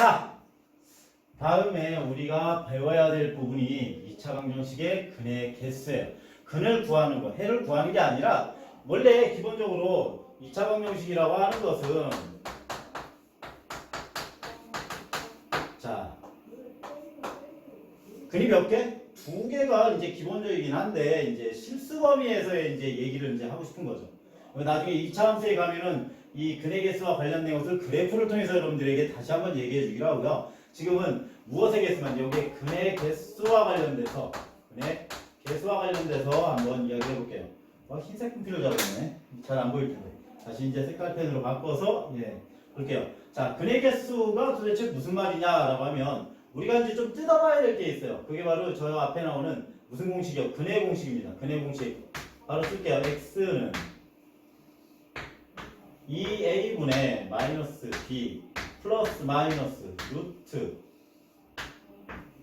자, 다음에 우리가 배워야 될 부분이 2차 방정식의 근의 개수예요. 근을 구하는 거, 해를 구하는 게 아니라 원래 기본적으로 2차 방정식이라고 하는 것은 자, 근이 몇 개? 두 개가 이제 기본적이긴 한데 이제 실수 범위에서의 이제 얘기를 이제 하고 싶은 거죠. 나중에 2차 함수에 가면은 이 근의 개수와 관련된 것을 그래프를 통해서 여러분들에게 다시 한번 얘기해 주기로 하고요. 지금은 무엇의 개수만 여기 근의 개수와 관련돼서 한번 이야기해 볼게요. 흰색 분필을 잡았네. 잘 안 보일 텐데. 다시 이제 색깔 펜으로 바꿔서 볼게요. 자, 근의 개수가 도대체 무슨 말이냐라고 하면 우리가 이제 좀 뜯어봐야 될 게 있어요. 그게 바로 저 앞에 나오는 무슨 공식이요? 근의 공식입니다. 근의 공식. 바로 쓸게요. x는 2a분의 마이너스 b 플러스 마이너스 루트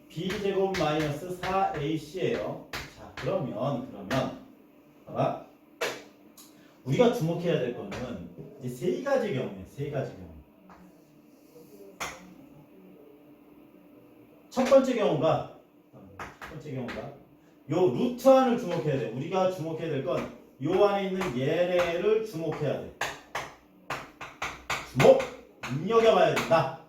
b제곱 마이너스 4ac예요. 자, 그러면 봐봐. 우리가 주목해야 될 거는 이제 세 가지 경우예요. 세 가지 경우. 첫 번째 경우가 요 루트 안을 주목해야 돼. 우리가 주목해야 될 건 요 안에 있는 얘네를 주목해야 돼. 주목! 눈여겨봐야 된다.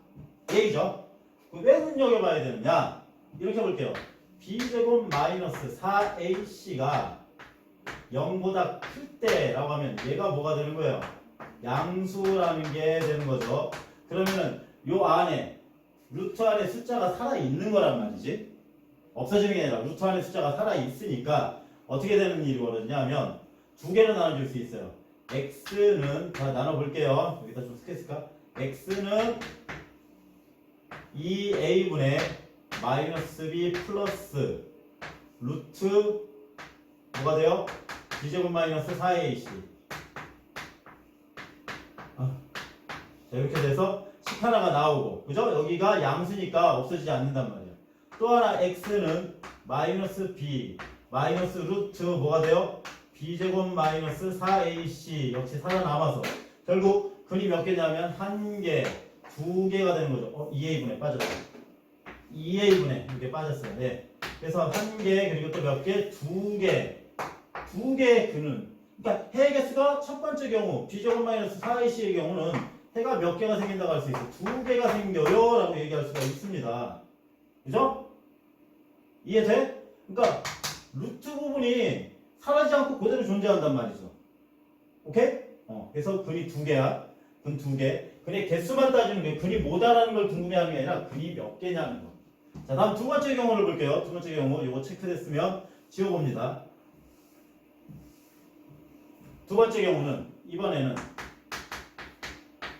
얘기죠. 왜 눈여겨봐야 되느냐? 이렇게 볼게요. b제곱 마이너스 4ac가 0보다 클 때라고 하면 얘가 뭐가 되는 거예요? 양수라는 게 되는 거죠. 그러면은 요 안에 루트 안에 숫자가 살아있는 거란 말이지. 없어지는 게 아니라 루트 안에 숫자가 살아있으니까 어떻게 되는 일이 벌어지냐 하면 두 개로 나눠줄 수 있어요. x는 다 나눠볼게요. 여기다 좀 쓰겠을까? x는 2a분의 마이너스 b 플러스 루트 뭐가 돼요? b제곱 마이너스 4ac. 자, 이렇게 돼서 10 하나가 나오고, 그죠? 여기가 양수니까 없어지지 않는단 말이야. 또 하나 x는 마이너스 b 마이너스 루트 뭐가 돼요? b제곱 마이너스 4ac 역시 살아남아서 결국 근이 몇 개냐면 한 개, 두 개가 되는 거죠. 2a분의 빠졌어요. 2a분의 이렇게 빠졌어요. 네. 그래서 한 개, 그리고 또 몇 개? 두 개의 근은, 그러니까 해의 개수가 첫 번째 경우 b제곱 마이너스 4ac의 경우는 해가 몇 개가 생긴다고 할 수 있어요. 두 개가 생겨요 라고 얘기할 수가 있습니다. 그죠? 이해돼? 그러니까 루트 부분이 사라지지 않고 그대로 존재한단 말이죠. 오케이? 그래서 근이 두 개야. 근 두 개. 근의 개수만 따지는 게 근이 뭐다라는 걸 궁금해하는 게 아니라 근이 몇 개냐는 거. 자, 다음 두 번째 경우를 볼게요. 두 번째 경우 이거 체크됐으면 지워봅니다. 두 번째 경우는 이번에는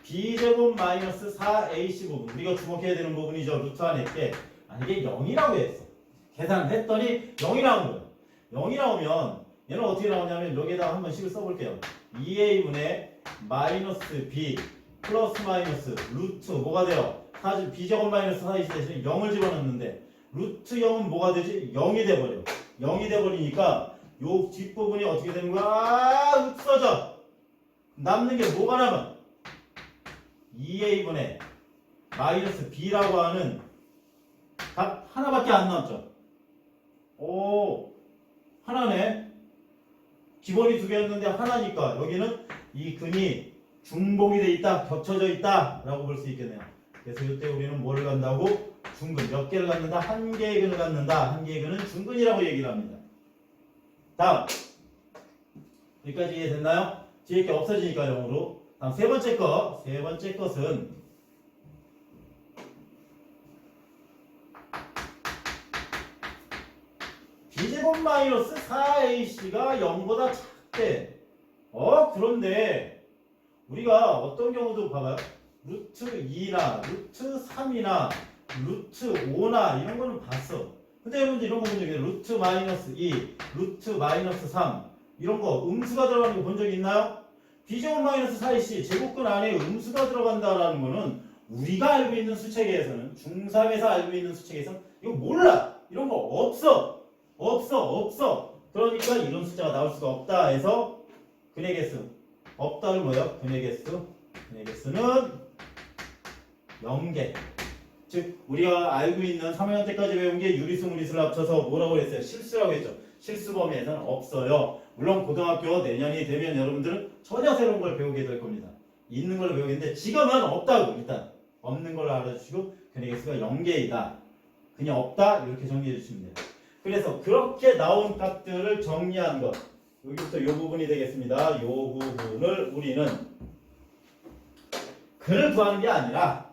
b제곱 마이너스 4ac 부분, 우리가 주목해야 되는 부분이죠. 루트 안에 있게. 이게 0이라고 했어. 계산을 했더니 0이 나온 거예요. 0이 나오면 얘는 어떻게 나오냐면 여기에다가 한번 식을 써볼게요. 2a분의 마이너스 b 플러스 마이너스 루트 뭐가 돼요? 사실 b제곱 마이너스 4ac 대신에 0을 집어넣는데 루트 0은 뭐가 되지? 0이 돼버려. 0이 돼버리니까 요 뒷부분이 어떻게 되는 거야? 없어져. 남는 게 뭐가 남아? 2a분의 마이너스 b라고 하는 답 하나밖에 안 남죠. 오, 하나네. 기본이 두 개였는데 하나니까 여기는 이 근이 중복이 돼 있다, 겹쳐져 있다 라고 볼 수 있겠네요. 그래서 이때 우리는 뭐를 갖는다고? 중근. 몇 개를 갖는다? 한 개의 근을 갖는다. 한 개의 근은 중근이라고 얘기를 합니다. 다음, 여기까지 이해됐나요? 뒤에 게 없어지니까 0으로. 다음 세 번째 것은 b제곱 마이너스 4ac가 0보다 작대. 그런데 우리가 어떤 경우도 봐봐요. 루트 2나 루트 3이나 루트 5나 이런 거는 봤어. 근데 여러분들 이런 거 본 적이 있어요. 루트 마이너스 2, 루트 마이너스 3 이런 거 음수가 들어가는 거 본 적이 있나요? b제곱 마이너스 4ac 제곱근 안에 음수가 들어간다라는 거는 우리가 알고 있는 수체계에서는 중3에서 알고 있는 수체계에서는 이거 몰라. 이런 거 없어. 그러니까 이런 숫자가 나올 수가 없다 해서 근의 개수 없다는 뭐예요? 근의 개수는 0개. 즉 우리가 알고 있는 3학년 때까지 배운 게 유리수 무리수를 합쳐서 뭐라고 했어요? 실수라고 했죠. 실수 범위에서는 없어요. 물론 고등학교 내년이 되면 여러분들은 전혀 새로운 걸 배우게 될 겁니다. 있는 걸로 배우겠는데 지금은 없다고 일단 없는 걸로 알아주시고 근의 개수가 0개이다. 그냥 없다 이렇게 정리해 주시면 돼요. 그래서 그렇게 나온 값들을 정리한 것 여기부터 이 부분이 되겠습니다. 이 부분을 우리는 근을 구하는 게 아니라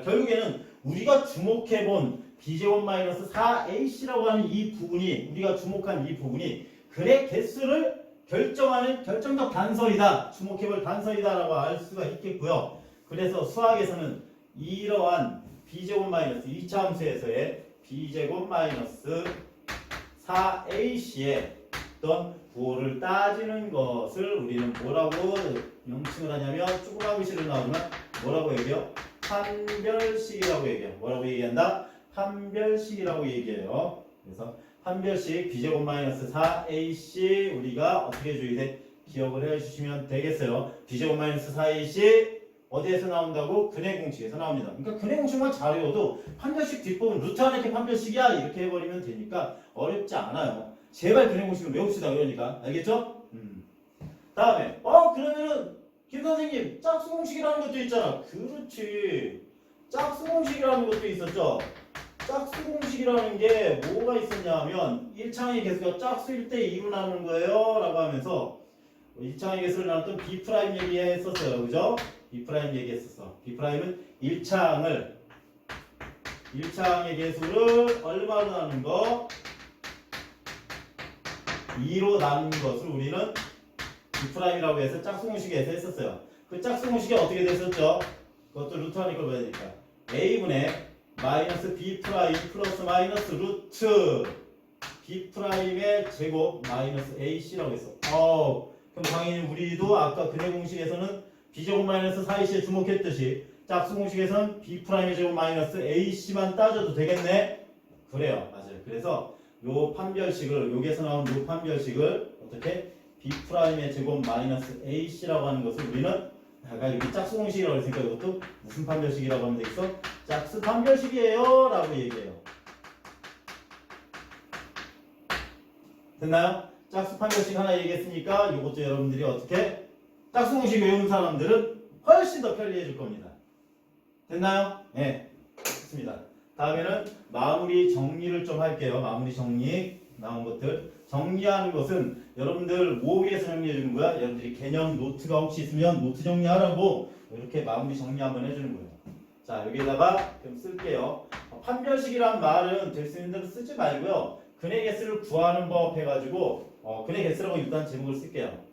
결국에는 우리가 주목해본 b제곱 마이너스 4ac라고 하는 이 부분이 우리가 주목한 이 부분이 근의 개수를 결정하는 결정적 단서이다. 주목해볼 단서이다라고 알 수가 있겠고요. 그래서 수학에서는 이러한 b제곱 마이너스 2차 함수에서의 b제곱 마이너스 4ac의 어떤 부호를 따지는 것을 우리는 뭐라고 명칭을 하냐면 조그만 글씨로 나오면 뭐라고 얘기해요? 판별식이라고 얘기해요. 뭐라고 얘기한다? 판별식이라고 얘기해요. 그래서 판별식 b제곱 마이너스 4ac 우리가 어떻게 주의돼? 기억을 해주시면 되겠어요. b제곱 마이너스 4ac 어디에서 나온다고? 근의 공식에서 나옵니다. 그러니까 근의 공식만 잘 외워도 판별식 뒷부분 루트 안에 이렇게 판별식이야 이렇게 해버리면 되니까 어렵지 않아요. 제발 근의 공식을 외웁시다. 그러니까 알겠죠? 다음에 그러면은 김 선생님 짝수 공식이라는 것도 있잖아. 그렇지. 짝수 공식이라는 것도 있었죠. 짝수 공식이라는 게 뭐가 있었냐 하면 1창의 개수가 짝수일 때 2로 나누는 거예요 라고 하면서 1창의 개수를 나눴던 B' 얘기했었어요. 그죠? B' 얘기했었어. B'은 1창의 개수를 얼마로 나누는 거? 2로 나누는 것을 우리는 B'이라고 해서 짝수 공식에서 했었어요. 그 짝수 공식이 어떻게 됐었죠? 그것도 루트 하니까 봐야 되니까 A분의 마이너스 B' 플러스 마이너스 루트 B'의 제곱 마이너스 AC라고 했어. 그럼 당연히 우리도 아까 근의 공식에서는 B제곱 마이너스 4AC에 주목했듯이 짝수 공식에서는 B'의 제곱 마이너스 AC만 따져도 되겠네? 그래요. 맞아요. 그래서 요 판별식을 여기에서 나온 요 판별식을 어떻게 B'의 제곱 마이너스 AC라고 하는 것을 우리는 아까 여기 짝수 공식이라고 했으니까 이것도 무슨 판별식이라고 하면 되겠어? 짝수 판별식이에요 라고 얘기해요. 됐나요? 짝수 판별식 하나 얘기했으니까 이것도 여러분들이 어떻게 짝수 공식 외우는 사람들은 훨씬 더 편리해질 겁니다. 됐나요? 네, 좋습니다. 다음에는 마무리 정리를 좀 할게요. 마무리 정리 나온 것들 정리하는 것은 여러분들 뭐 위해서 정리해 주는 거야? 여러분들이 개념 노트가 혹시 있으면 노트 정리하라고 이렇게 마무리 정리 한번 해주는 거예요. 자, 여기에다가 좀 쓸게요. 판별식이란 말은 될 수 있는 대로 쓰지 말고요. 근의 개수를 구하는 법 해가지고 근의 개수라고 일단 제목을 쓸게요.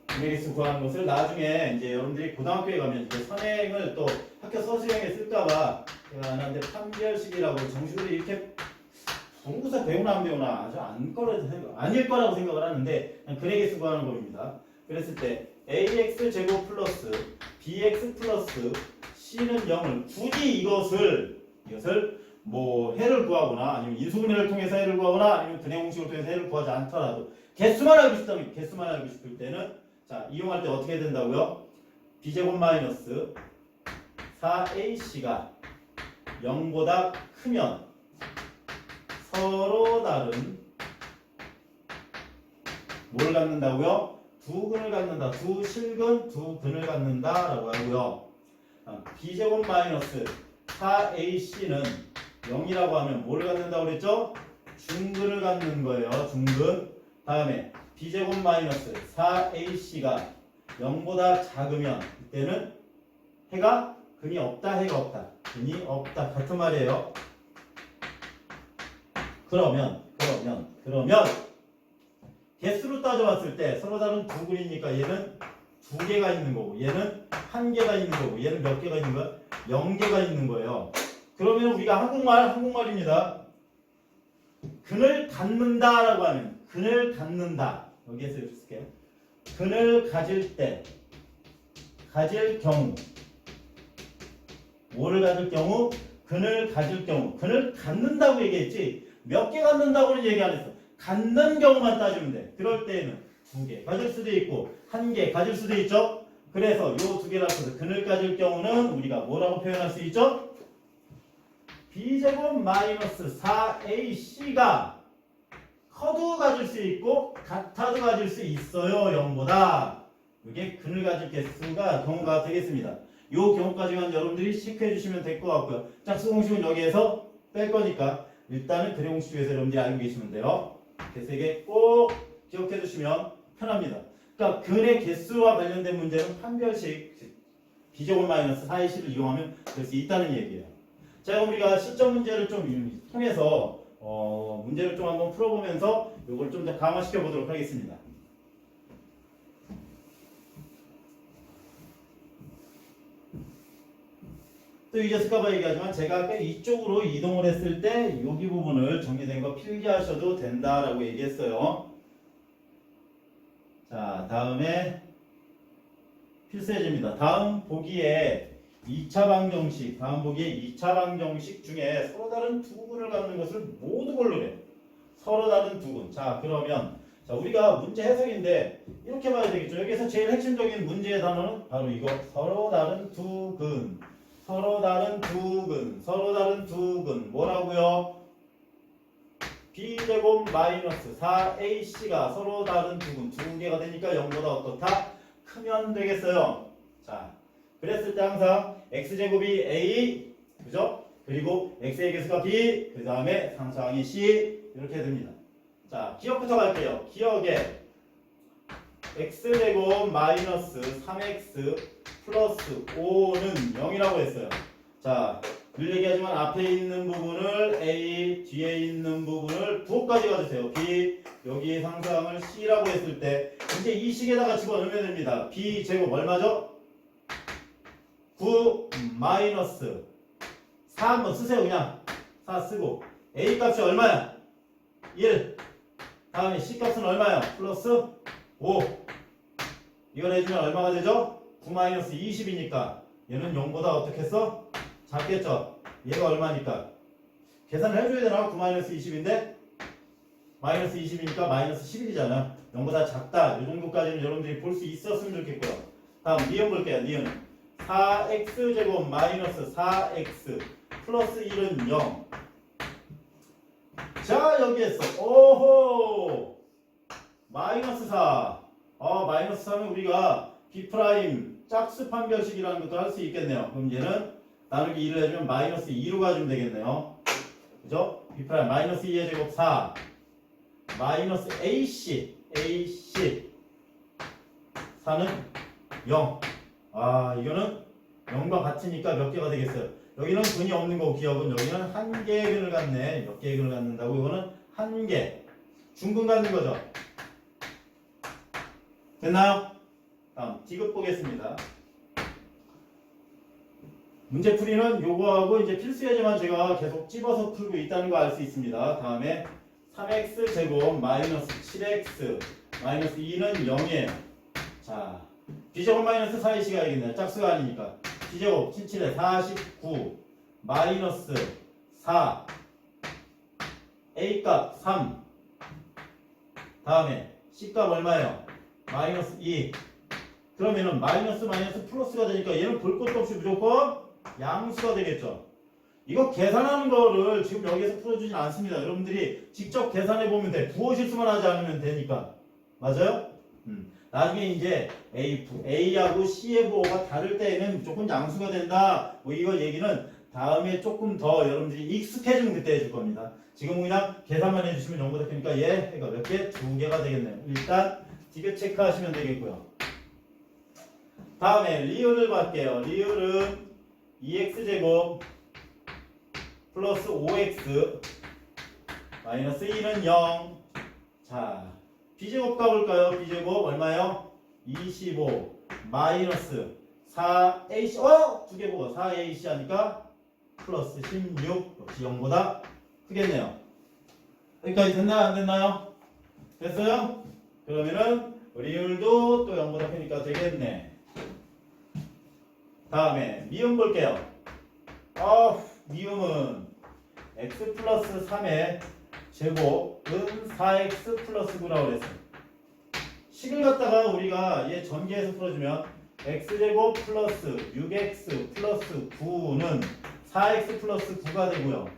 근의 개수 구하는 것을 나중에 이제 여러분들이 고등학교에 가면 이제 선행을 또 학교 서술형에 쓸까봐 제가 안 하는데 판별식이라고 정식으로 이렇게 공부사 배우나 안 배우나 아주 아닐 거라고 생각을 하는데 그냥 근의 개수 구하는 법입니다. 그랬을 때 ax 제곱 플러스 bx 플러스 c는 0을 굳이 이것을 뭐 해를 구하거나 아니면 인수분해를 통해서 해를 구하거나 아니면 근의 공식을 통해서 해를 구하지 않더라도 개수만 알고 싶을 때는 자 이용할 때 어떻게 된다고요? b제곱 마이너스 4ac가 0보다 크면 서로 다른 뭘 갖는다고요? 두 근을 갖는다. 두 실근, 두 근을 갖는다라고 하고요. b제곱 마이너스 4ac는 0이라고 하면 뭘 갖는다고 그랬죠? 중근을 갖는 거예요. 중근. 다음에 b제곱 마이너스 4ac가 0보다 작으면 이때는 해가 근이 없다. 해가 없다. 근이 없다. 같은 말이에요. 그러면 개수로 따져봤을 때 서로 다른 두 근이니까 얘는 두 개가 있는 거고 얘는 한 개가 있는 거고 얘는 몇 개가 있는 거야? 0개가 있는 거예요. 그러면 우리가 한국말입니다. 근을 갖는다라고 하면 근을 갖는다. 여기에서 이렇게 쓸게요. 근을 가질 때 가질 경우 뭐를 가질 경우? 근을 가질 경우 근을 갖는다고 얘기했지 몇 개 갖는다고는 얘기 안 했어. 갖는 경우만 따지면 돼. 그럴 때에는 두 개 가질 수도 있고 한 개 가질 수도 있죠. 그래서 요 두 개를 합쳐서 근을 가질 경우는 우리가 뭐라고 표현할 수 있죠? b제곱 마이너스 4ac가 커도 가질 수 있고 같아도 가질 수 있어요. 0보다. 이게 근을 가질 개수가 경우가 되겠습니다. 이 경우까지만 여러분들이 체크해 주시면 될 것 같고요. 짝수 공식은 여기에서 뺄 거니까 일단은 그래 공식 중에서 여러분들이 알고 계시면 돼요. 이렇게 세 개 꼭 기억해 두시면 편합니다. 그러니까 근의 개수와 관련된 문제는 판별식 b제곱 마이너스 4ac를 이용하면 될 수 있다는 얘기예요. 자, 그럼 우리가 실전 문제를 좀 통해서 문제를 좀 한번 풀어보면서 이걸 좀 더 강화시켜 보도록 하겠습니다. 또 잊었을까봐 얘기하지만 제가 아까 이쪽으로 이동을 했을 때 여기 부분을 정리된 거 필기하셔도 된다라고 얘기했어요. 자, 다음에 필수예제입니다. 다음 보기에 2차 방정식, 다음 보기에 2차 방정식 중에 서로 다른 두 근을 갖는 것을 모두 고르래. 서로 다른 두 근. 자, 그러면 자, 우리가 문제 해석인데 이렇게 봐야 되겠죠. 여기서 제일 핵심적인 문제의 단어는 바로 이거. 서로 다른 두 근. 서로 다른 두 근. 서로 다른 두 근. 뭐라고요? b제곱 마이너스 4ac가 서로 다른 두 근. 두 개가 되니까 0보다 어떻다? 크면 되겠어요. 자, 그랬을 때 항상 x제곱이 a, 그죠? 그리고 x의 개수가 b, 그 다음에 상수항이 c 이렇게 됩니다. 자, 기억부터 갈게요. 기억에 x제곱 마이너스 3x 플러스 5는 0이라고 했어요. 자, 늘 얘기하지만 앞에 있는 부분을 a, 뒤에 있는 부분을 부호까지 가주세요. b, 여기 상수항을 c라고 했을 때 이제 이 식에다가 집어넣으면 됩니다. b 제곱 얼마죠? 9 마이너스 4 한번 쓰세요. 그냥 4 쓰고 a 값이 얼마야? 1. 다음에 c 값은 얼마야? 플러스 5. 이걸 해주면 얼마가 되죠? 9 마이너스 20이니까 얘는 0보다 어떻게 했어? 작겠죠? 얘가 얼마니까? 계산을 해줘야 되나? 9 마이너스 20인데 마이너스 20이니까 마이너스 11이잖아. 0보다 작다. 이 정도까지는 여러분들이 볼 수 있었으면 좋겠고요. 다음 니은 볼게요. 니은 4x제곱 마이너스 4x 플러스 1은 0. 자, 여기에서 오호 마이너스 4. 마이너스 3은 우리가 b' 짝수 판별식이라는 것도 할 수 있겠네요. 그럼 얘는 나누기 2를 해주면 마이너스 2로 가주면 되겠네요. 그죠? b' 마이너스 2의 제곱 4 마이너스 ac 4는 0. 이거는 0과 같으니까 몇 개가 되겠어요? 여기는 근이 없는 거고 기억은 여기는 한 개의 근을 갖네. 몇 개의 근을 갖는다고? 이거는 한 개. 중근 갖는 거죠. 됐나요? 다음 디귿 보겠습니다. 문제풀이는 요거하고 이제 필수예제만 제가 계속 찝어서 풀고 있다는 거 알 수 있습니다. 다음에 3x 제곱 마이너스 7x 마이너스 2는 0이에요. 자, b제곱 마이너스 4ac가 되겠네요. 짝수가 아니니까. b제곱 77에 49 마이너스 4 a값 3 다음에 c값 얼마예요? 마이너스 2. 그러면은 마이너스 플러스가 되니까 얘는 볼 것도 없이 무조건 양수가 되겠죠. 이거 계산하는 거를 지금 여기에서 풀어주진 않습니다. 여러분들이 직접 계산해 보면 돼. 부호 실수만 하지 않으면 되니까. 맞아요? 나중에 이제 A하고 C의 부호가 다를 때에는 무조건 양수가 된다. 뭐 이거 얘기는 다음에 조금 더 여러분들이 익숙해지면 그때 해줄 겁니다. 지금 그냥 계산만 해주시면 0보다 크니까 얘가 몇 개? 2개가 되겠네요. 일단 디귿 체크하시면 되겠고요. 다음에 리을을 볼게요. 리을은 2x제곱 플러스 5x 마이너스 2는 0. 자, b제곱 가볼까요? b제곱 얼마요? 25 마이너스 4ac 두 개 보고 4ac 하니까 플러스 16 역시 0보다 크겠네요. 여기까지 됐나요? 안 됐나요? 됐어요? 그러면은 리을도 또 0보다 크니까 되겠네. 다음에 미음 볼게요. 미음은 x 플러스 3의 제곱은 4x 플러스 9라고 그랬어요. 식을 갖다가 우리가 얘 전개해서 풀어주면 x제곱 플러스 6x 플러스 9는 4x 플러스 9가 되고요.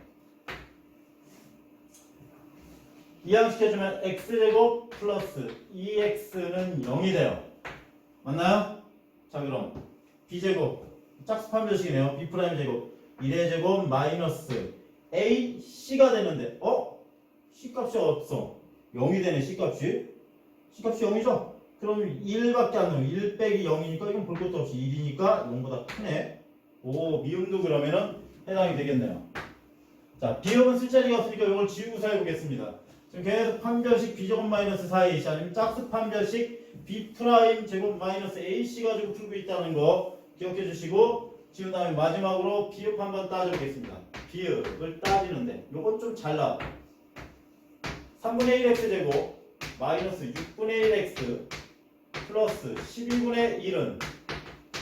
이항시켜주면 x제곱 플러스 2x는 0이 돼요. 맞나요? 자 그럼 b제곱 짝수판 벼식이네요. b' 제곱 1의 제곱 마이너스 a c가 되는데 c값이 없어. 0이 되네. c값이 0이죠? 그럼 1밖에 안 나와요. 1 빼기 0이니까 이건 볼 것도 없이 1이니까 0보다 크네. 오, 미음도 그러면은 해당이 되겠네요. 자, 비음은 쓸 자리가 없으니까 이걸 지우고서 해보겠습니다. 지금 계속 판별식 b제곱 마이너스 4ac 아니면 짝수 판별식 b 프라임 제곱 마이너스 ac 가지고 풀고 있다는 거 기억해 주시고, 지운 다음에 마지막으로 비읍 한번 따져보겠습니다. 비읍을 따지는데 요건 좀 잘 나와. 3분의 1x 제곱 마이너스 6분의 1x 플러스 12분의 1은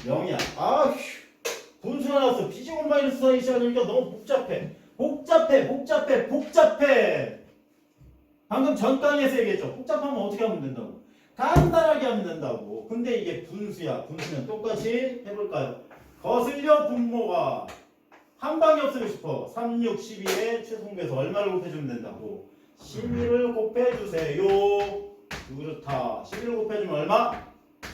0이야. 아휴, 분수가 나왔어. b제곱 마이너스 4ac 하니까 너무 복잡해. 방금 전 강의에서 얘기했죠. 복잡하면 어떻게 하면 된다고? 간단하게 하면 된다고. 근데 이게 분수야. 분수는 똑같이 해볼까요? 거슬려 분모가 한 방에 없애고 싶어. 3, 6, 12에 최소공배에서 얼마를 곱해주면 된다고? 12를 곱해주세요. 그렇다. 12를 곱해주면 얼마?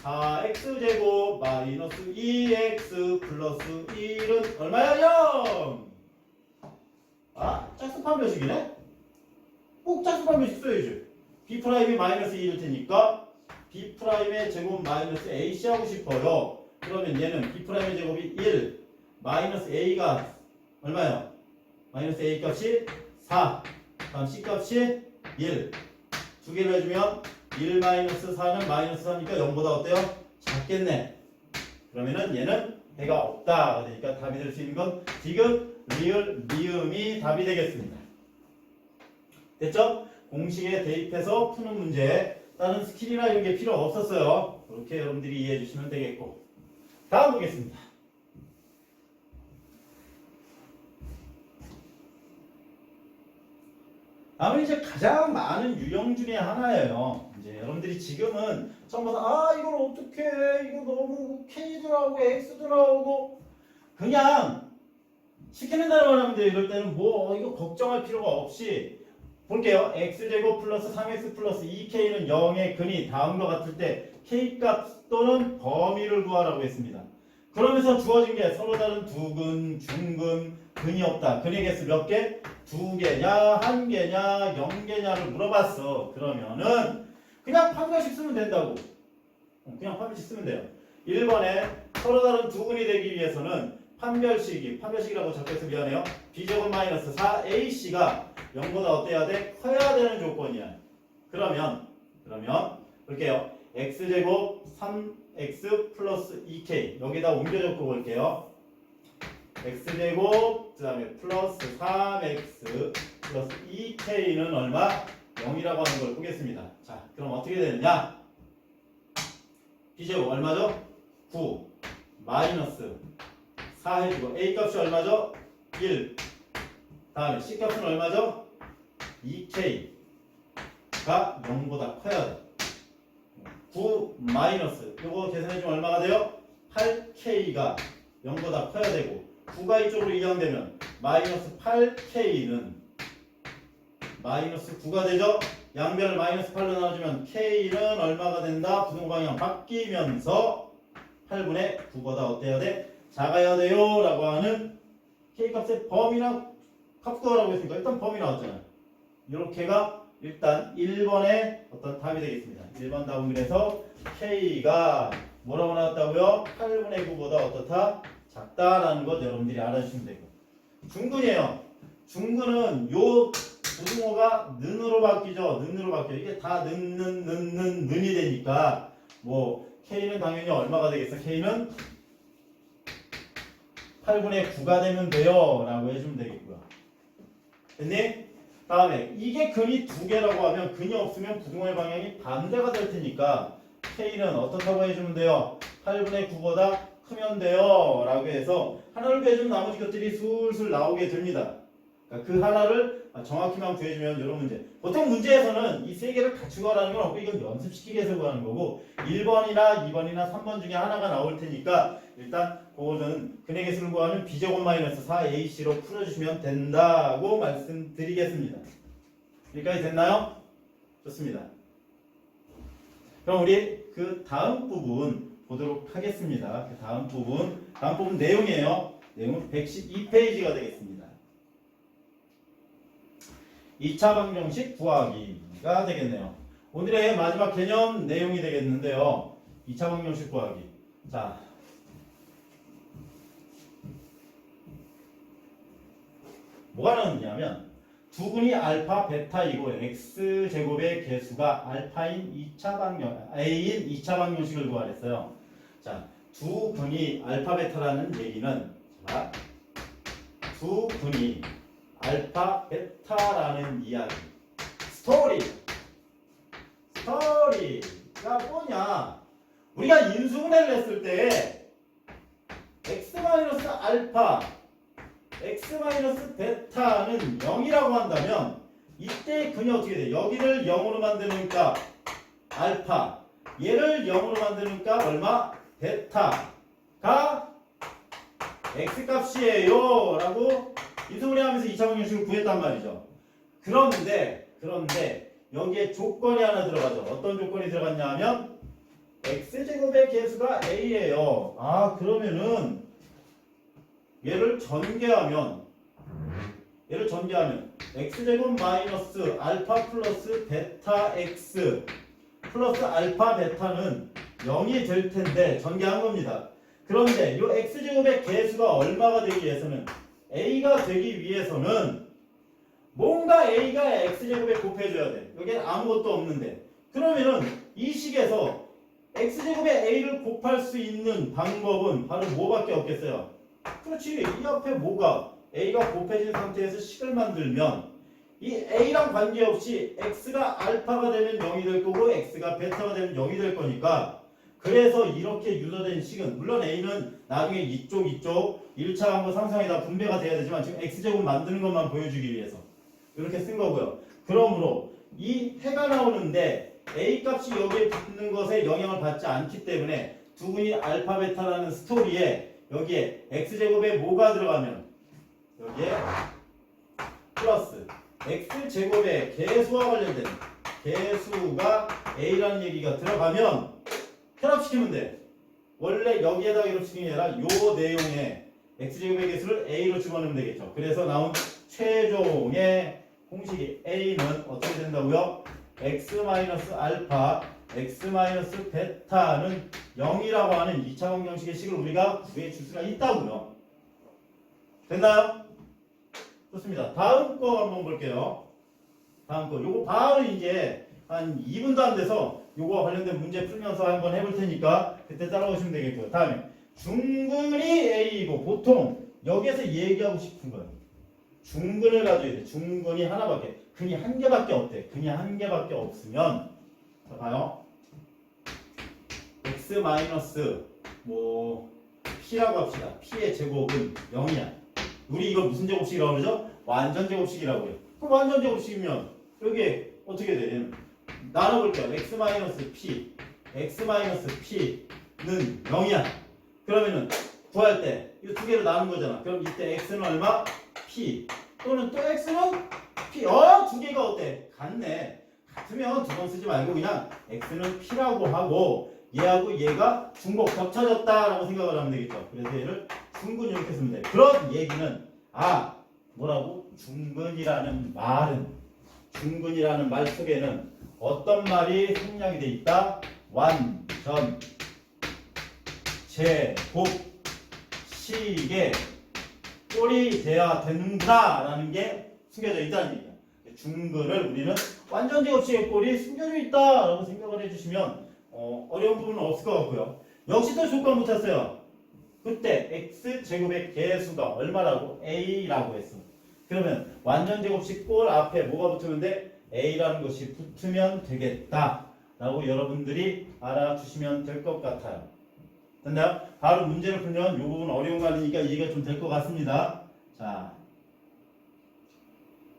4x제곱 마이너스 2x 플러스 1은 얼마야? 0! 아, 짝수판 벼식이네? 꼭 짝수판 벼식 써야지. b'이 마이너스 2일 테니까 b'의 제곱 마이너스 ac 하고 싶어요. 그러면 얘는 b'의 제곱이 1 마이너스 a가 얼마예요? 마이너스 a 값이 4 다음 c 값이 1 두 개를 해주면 1 마이너스 4는 마이너스 3이니까 0보다 어때요? 작겠네. 그러면은 얘는 해가 없다. 그러니까 답이 될 수 있는 건 지금 리을 미음이 답이 되겠습니다. 됐죠? 공식에 대입해서 푸는 문제 다른 스킬이나 이런 게 필요 없었어요. 그렇게 여러분들이 이해해 주시면 되겠고, 다음 보겠습니다. 다음은 이제 가장 많은 유형 중에 하나예요. 이제 여러분들이 지금은 처음 봐서 이걸 어떻게 이거 너무 K도 나오고 X도 나오고 그냥 시키는 대로만 하면 돼요. 이럴 때는 뭐 이거 걱정할 필요가 없이 볼게요. x제곱 플러스 3x 플러스 2k는 0의 근이 다음과 같을 때 k값 또는 범위를 구하라고 했습니다. 그러면서 주어진 게 서로 다른 두근, 중근, 근이 없다. 근의 개수 몇 개? 2개냐, 1개냐, 0개냐를 물어봤어. 그러면은 그냥 판별식 쓰면 된다고. 그냥 판별식 쓰면 돼요. 1번에 서로 다른 두근이 되기 위해서는 판별식이라고 적혀서 미안해요. b제곱 마이너스 4ac가 0보다 어때야 돼? 커야 되는 조건이야. 그러면 볼게요. x제곱 3x 플러스 2k 여기다 옮겨 적고 볼게요. x제곱 그 다음에 플러스 3x 플러스 2k는 얼마? 0이라고 하는 걸 보겠습니다. 자, 그럼 어떻게 되느냐? b제곱 얼마죠? 9 마이너스 4 해주고 a 값이 얼마죠? 1 다음에 c 값은 얼마죠? 2k가 0보다 커야 돼. 9 마이너스 요거 계산해주면 얼마가 돼요? 8k가 0보다 커야 되고 9가 이쪽으로 이항되면 마이너스 8k는 마이너스 9가 되죠? 양변을 마이너스 8로 나눠주면 k는 얼마가 된다? 부동방향 바뀌면서 8분의 9보다 어때야 돼? 작아야 돼요 라고 하는 k값의 범위나 값 구하라고 했으니까 일단 범위 나왔잖아요. 이렇게가 일단 1번의 어떤 답이 되겠습니다. 1번 답은 그래서 k가 뭐라고 나왔다고요? 8분의 9보다 어떻다? 작다라는 것 여러분들이 알아주시면 되고, 중근이에요. 중근은 요 부등호가 는으로 바뀌죠. 는으로 바뀌어요. 이게 다 는이 되니까 뭐 k는 당연히 얼마가 되겠어? k는 8분의 9가 되면 돼요 라고 해주면 되겠고요. 됐니? 다음에 이게 근이 두 개라고 하면 근이 없으면 부등호의 방향이 반대가 될 테니까 k는 어떻다고 해주면 돼요? 8분의 9보다 크면 돼요 라고 해서 하나를 빼주면 나머지 것들이 술술 나오게 됩니다. 그러니까 그 하나를 정확히만 구해주면 이런 문제. 보통 문제에서는 이 세 개를 같이 구하라는 건 없고 이건 연습시키기 위해서 구하는 거고 1번이나 2번이나 3번 중에 하나가 나올 테니까 일단 그거는 근의 개수를 구하는 b제곱 마이너스 4ac로 풀어주시면 된다고 말씀드리겠습니다. 여기까지 됐나요? 좋습니다. 그럼 우리 그 다음 부분 보도록 하겠습니다. 그 다음 부분 내용이에요. 내용은 112페이지가 되겠습니다. 2차 방정식 구하기가 되겠네요. 오늘의 마지막 개념 내용이 되겠는데요. 2차 방정식 구하기. 자, 뭐가 나오냐면 두 분이 알파, 베타이고 x제곱의 개수가 알파인 2차 방정, a인 2차 방정식을 구하랬어요. 자, 두 분이 알파, 베타라는 얘기는 자, 두 분이 알파, 베타라는 이야기. 스토리가 뭐냐? 우리가 인수분해를 했을 때 x-알파, x-베타는 0이라고 한다면 이때 근이 어떻게 돼? 여기를 0으로 만드는 값 알파, 얘를 0으로 만드는 값 얼마? 베타가 x값이에요 라고 인수분해하면서 2차 방정식을 구했단 말이죠. 그런데 여기에 조건이 하나 들어가죠. 어떤 조건이 들어갔냐 하면 x제곱의 개수가 a예요. 아, 그러면은 얘를 전개하면 x제곱 마이너스 알파 플러스 베타 x 플러스 알파 베타는 0이 될 텐데 전개한 겁니다. 그런데 이 x제곱의 개수가 얼마가 되기 위해서는 a가 되기 위해서는 뭔가 a가 x제곱에 곱해줘야 돼. 여기엔 아무것도 없는데. 그러면은 이 식에서 x제곱에 a를 곱할 수 있는 방법은 바로 뭐밖에 없겠어요? 그렇지. 이 앞에 뭐가 a가 곱해진 상태에서 식을 만들면 이 a랑 관계없이 x가 알파가 되면 0이 될 거고 x가 베타가 되면 0이 될 거니까 그래서 이렇게 유도된 식은 물론 a는 나중에 이쪽 1차 항구 상상이 다 분배가 돼야 되지만 지금 x제곱 만드는 것만 보여주기 위해서 이렇게 쓴 거고요. 그러므로 이 해가 나오는데 a 값이 여기에 붙는 것에 영향을 받지 않기 때문에 두 분이 알파 베타라는 스토리에 여기에 x제곱에 뭐가 들어가면 여기에 플러스 x제곱의 개수와 관련된 개수가 a라는 얘기가 들어가면 결합시키면 돼. 원래 여기에다가 결합시키는 게 아니라 요 내용에 x제곱의 개수를 a로 집어넣으면 되겠죠. 그래서 나온 최종의 공식이 a는 어떻게 된다고요? x-알파, x-베타는 0이라고 하는 2차 방정식의 식을 우리가 구해줄 수가 있다고요. 됐나요? 좋습니다. 다음 거 한번 볼게요. 다음 거. 요거 바로 이제 한 2분도 안 돼서 요거와 관련된 문제 풀면서 한번 해볼 테니까 그때 따라오시면 되겠고요. 다음에 중근이 a이고 보통 여기에서 얘기하고 싶은 거예요. 중근을 가져야 돼. 중근이 하나밖에. 근이 한 개밖에 없대. 근이 한 개밖에 없으면 자 봐요. x 마이너스 p라고 합시다. p의 제곱은 0이야. 우리 이걸 무슨 제곱식이라고 그러죠? 완전 제곱식이라고 해요. 그럼 완전 제곱식이면 여기 어떻게 돼? 얘는 나눠볼게요. x 마이너스 p는 0이야. 그러면은 구할 때 이 두 개로 나눈 거잖아. 그럼 이때 x는 얼마? p 또는 또 x는 p. 두 개가 어때? 같네. 같으면 두 번 쓰지 말고 그냥 x는 p라고 하고 얘하고 얘가 중복 겹쳐졌다라고 생각을 하면 되겠죠. 그래서 얘를 중근 이렇게 쓰면 돼. 그런 얘기는 뭐라고? 중근이라는 말 속에는 어떤 말이 생략이 돼 있다? 완전 제곱 식의 꼴이 돼야 되는구나 라는 게 숨겨져 있다는 얘기야. 중근을 우리는 완전 제곱식의 꼴이 숨겨져 있다 라고 생각을 해주시면 어려운 부분은 없을 것 같고요. 역시 또 조건 붙였어요. 그때 x제곱의 개수가 얼마라고? a라고 했어. 그러면 완전 제곱식 꼴 앞에 뭐가 붙으면 돼? a라는 것이 붙으면 되겠다 라고 여러분들이 알아주시면 될 것 같아요. 됐나요? 바로 문제를 풀면 이 부분 어려운 거 아니니까 이해가 좀 될 것 같습니다. 자,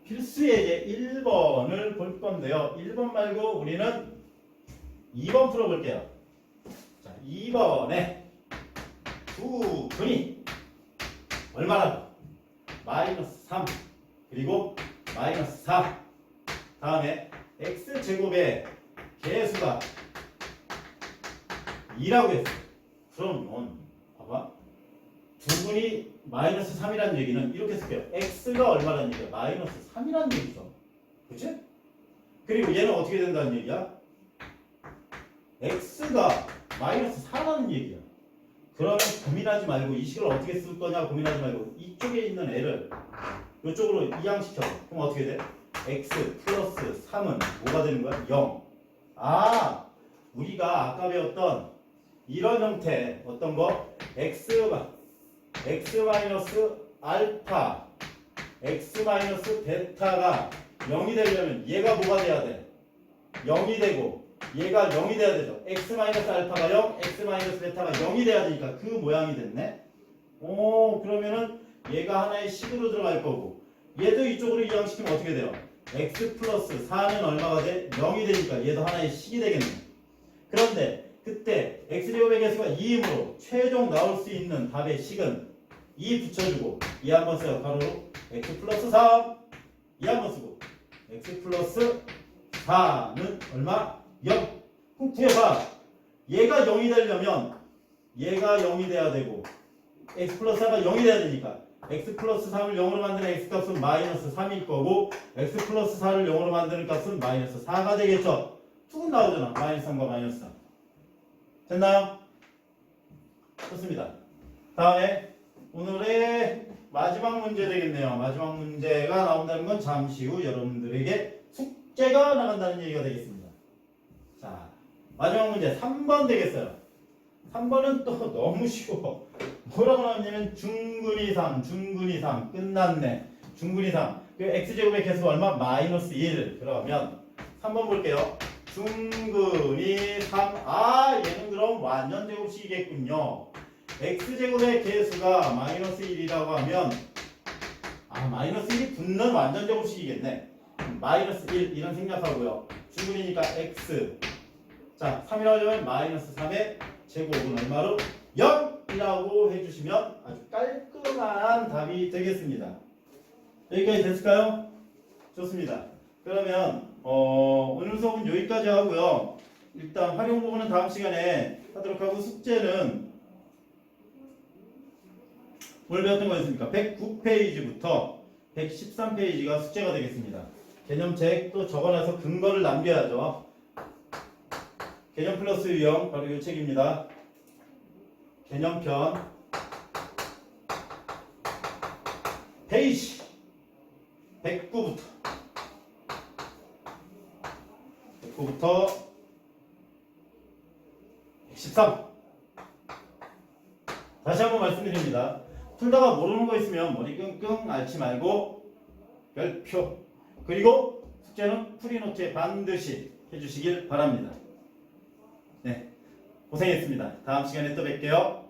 필수의 이제 1번을 볼 건데요. 1번 말고 우리는 2번 풀어볼게요. 자, 2번에 두 근이 얼마나? 마이너스 3 그리고 마이너스 4 다음에 x제곱의 개수가 2라고 했어. 그럼 봐봐. 두 분이 마이너스 3이라는 얘기는 이렇게 쓸게요. x가 얼마라는 얘기야? 마이너스 3이라는 얘기죠. 그치? 그리고 얘는 어떻게 된다는 얘기야? x가 마이너스 4라는 얘기야. 그러면 고민하지 말고 이 식을 어떻게 쓸 거냐 고민하지 말고 이쪽에 있는 애를 이쪽으로 이항시켜. 그럼 어떻게 돼? x 플러스 3은 뭐가 되는 거야? 0. 아, 우리가 아까 배웠던 이런 형태 어떤 거? x 마이너스 알파 x 마이너스 베타가 0이 되려면 얘가 뭐가 돼야 돼? 0이 되고 얘가 0이 돼야 되죠. x 마이너스 알파가 0, x 마이너스 베타가 0이 돼야 되니까 그 모양이 됐네. 오, 그러면은 얘가 하나의 식으로 들어갈 거고 얘도 이쪽으로 이항시키면 어떻게 돼요? x 플러스 4는 얼마가 돼? 0이 되니까 얘도 하나의 식이 되겠네. 그런데 그때 x제곱의 개수가 2이므로 최종 나올 수 있는 답의 식은 2 붙여주고 2 한번 써요. 가로로 x 플러스 3 2 한번 쓰고 x 플러스 4는 얼마? 0. 그럼 구해봐. 얘가 0이 되려면 얘가 0이 돼야 되고 x 플러스 4가 0이 돼야 되니까 x 플러스 3을 0으로 만드는 x값은 마이너스 3일 거고 x 플러스 4를 0으로 만드는 값은 마이너스 4가 되겠죠. 툭 나오잖아. 마이너스 3과 마이너스 4. 됐나요? 좋습니다. 다음에 오늘의 마지막 문제 되겠네요. 마지막 문제가 나온다는 건 잠시 후 여러분들에게 숙제가 나간다는 얘기가 되겠습니다. 자, 마지막 문제 3번 되겠어요. 3번은 또 너무 쉬워. 뭐라고 나왔냐면 중근이상 끝났네. 중근이상 그 x제곱의 개수가 얼마? 마이너스 1. 그러면 3번 볼게요. 중근이 3. 아, 얘는 그럼 완전 제곱식이겠군요. x제곱의 개수가 마이너스 1이라고 하면 마이너스 1이 붙는 완전 제곱식이겠네. 마이너스 1 이런 생략하고요. 중근이니까 x. 자, 3이라고 하면 마이너스 3의 제곱은 얼마로? 0이라고 해주시면 아주 깔끔한 답이 되겠습니다. 여기까지 됐을까요? 좋습니다. 그러면 오늘 수업은 여기까지 하고요. 일단 활용 부분은 다음 시간에 하도록 하고 숙제는 뭘 배웠던 거였습니까? 109페이지부터 113페이지가 숙제가 되겠습니다. 개념책 또 적어놔서 근거를 남겨야죠. 개념 플러스 유형 바로 이 책입니다. 개념편 페이지 109부터 113 다시 한번 말씀드립니다. 풀다가 모르는 거 있으면 머리 끙끙 앓지 말고 별표 그리고 숙제는 프리노트에 반드시 해주시길 바랍니다. 네, 고생했습니다. 다음 시간에 또 뵐게요.